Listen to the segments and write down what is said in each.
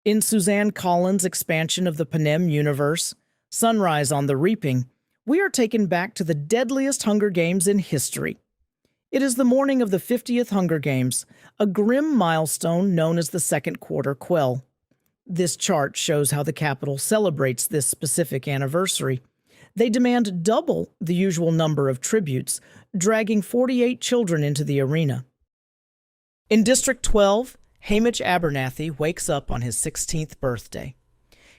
In Suzanne Collins' expansion of the Panem universe, Sunrise on the Reaping, we are taken back to the deadliest Hunger Games in history. It is the morning of the 50th Hunger Games, a grim milestone known as the second quarter Quell. This chart shows how the Capitol celebrates this specific anniversary. They demand double the usual number of tributes, dragging 48 children into the arena. In District 12, Haymitch Abernathy wakes up on his 16th birthday.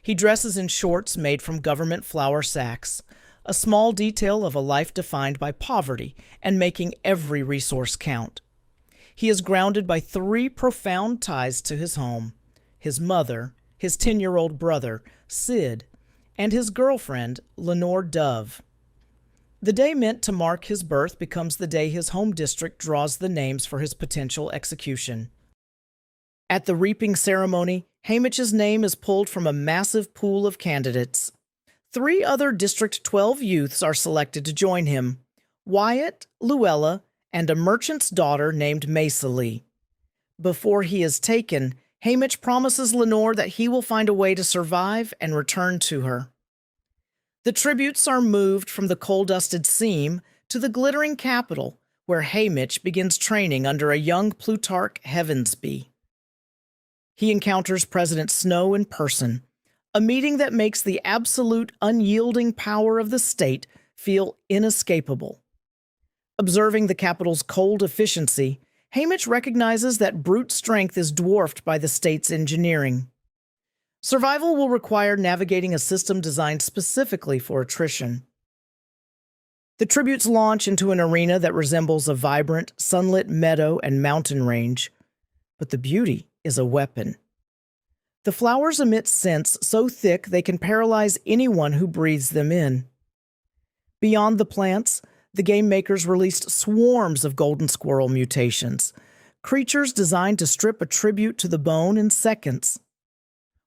He dresses in shorts made from government flour sacks, a small detail of a life defined by poverty and making every resource count. He is grounded by three profound ties to his home: his mother, his 10-year-old brother, Sid, and his girlfriend, Lenore Dove. The day meant to mark his birth becomes the day his home district draws the names for his potential execution. At the reaping ceremony, Haymitch's name is pulled from a massive pool of candidates. 3 other District 12 youths are selected to join him: Wyatt, Luella, and a merchant's daughter named Mesa Lee. Before he is taken, Haymitch promises Lenore that he will find a way to survive and return to her. The tributes are moved from the coal-dusted seam to the glittering Capitol, where Haymitch begins training under a young Plutarch Heavensby. He encounters President Snow in person, a meeting that makes the absolute unyielding power of the state feel inescapable. Observing the Capitol's cold efficiency, Haymitch recognizes that brute strength is dwarfed by the state's engineering. Survival will require navigating a system designed specifically for attrition. The tributes launch into an arena that resembles a vibrant, sunlit meadow and mountain range, but the beauty is a weapon. The flowers emit scents so thick they can paralyze anyone who breathes them in. Beyond the plants, the game makers released swarms of golden squirrel mutations, creatures designed to strip a tribute to the bone in seconds.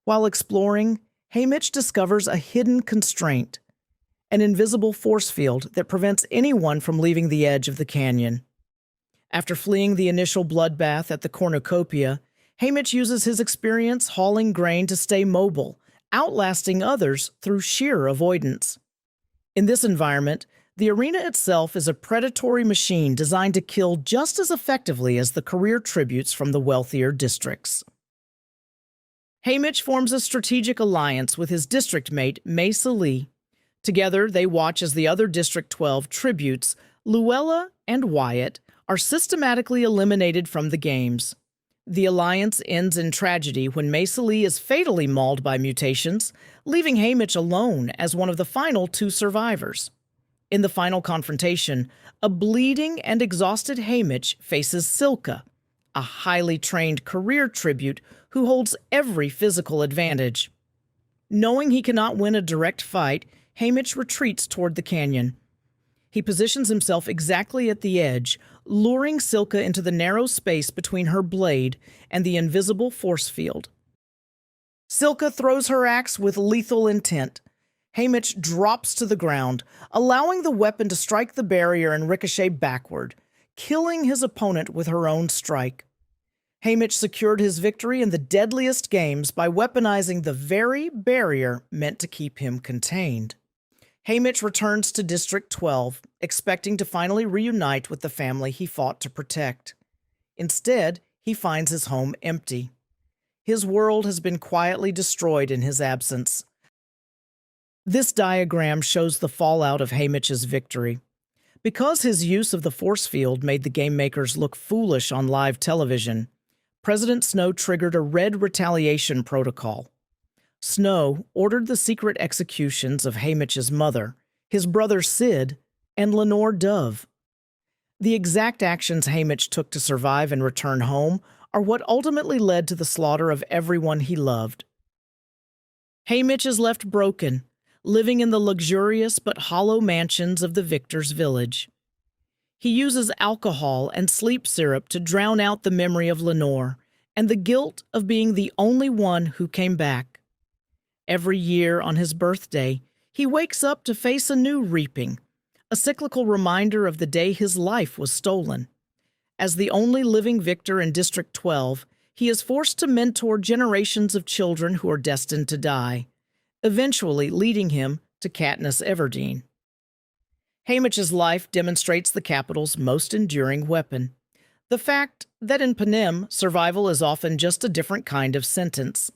While exploring, Haymitch discovers a hidden constraint: an invisible force field that prevents anyone from leaving the edge of the canyon. After fleeing the initial bloodbath at the cornucopia, Haymitch uses his experience hauling grain to stay mobile, outlasting others through sheer avoidance. In this environment, the arena itself is a predatory machine designed to kill just as effectively as the career tributes from the wealthier districts. Haymitch forms a strategic alliance with his district mate, Mesa Lee. Together, they watch as the other District 12 tributes, Luella and Wyatt, are systematically eliminated from the games. The alliance ends in tragedy when Mesa Lee is fatally mauled by mutations, leaving Haymitch alone as one of the final 2 survivors. In the final confrontation, a bleeding and exhausted Haymitch faces Silka, a highly trained career tribute who holds every physical advantage. Knowing he cannot win a direct fight, Haymitch retreats toward the canyon. He positions himself exactly at the edge, luring Silka into the narrow space between her blade and the invisible force field. Silka throws her axe with lethal intent. Haymitch drops to the ground, allowing the weapon to strike the barrier and ricochet backward, killing his opponent with her own strike. Haymitch secured his victory in the deadliest games by weaponizing the very barrier meant to keep him contained. Haymitch returns to District 12, expecting to finally reunite with the family he fought to protect. Instead, he finds his home empty. His world has been quietly destroyed in his absence. This diagram shows the fallout of Haymitch's victory. Because his use of the force field made the game makers look foolish on live television, President Snow triggered a red retaliation protocol. Snow ordered the secret executions of Haymitch's mother, his brother Sid, and Lenore Dove. The exact actions Haymitch took to survive and return home are what ultimately led to the slaughter of everyone he loved. Haymitch is left broken, living in the luxurious but hollow mansions of the victor's village. He uses alcohol and sleep syrup to drown out the memory of Lenore and the guilt of being the only one who came back. Every year on his birthday, he wakes up to face a new reaping, a cyclical reminder of the day his life was stolen. As the only living victor in District 12, he is forced to mentor generations of children who are destined to die, eventually leading him to Katniss Everdeen. Haymitch's life demonstrates the capital's most enduring weapon, the fact that in Panem, survival is often just a different kind of sentence.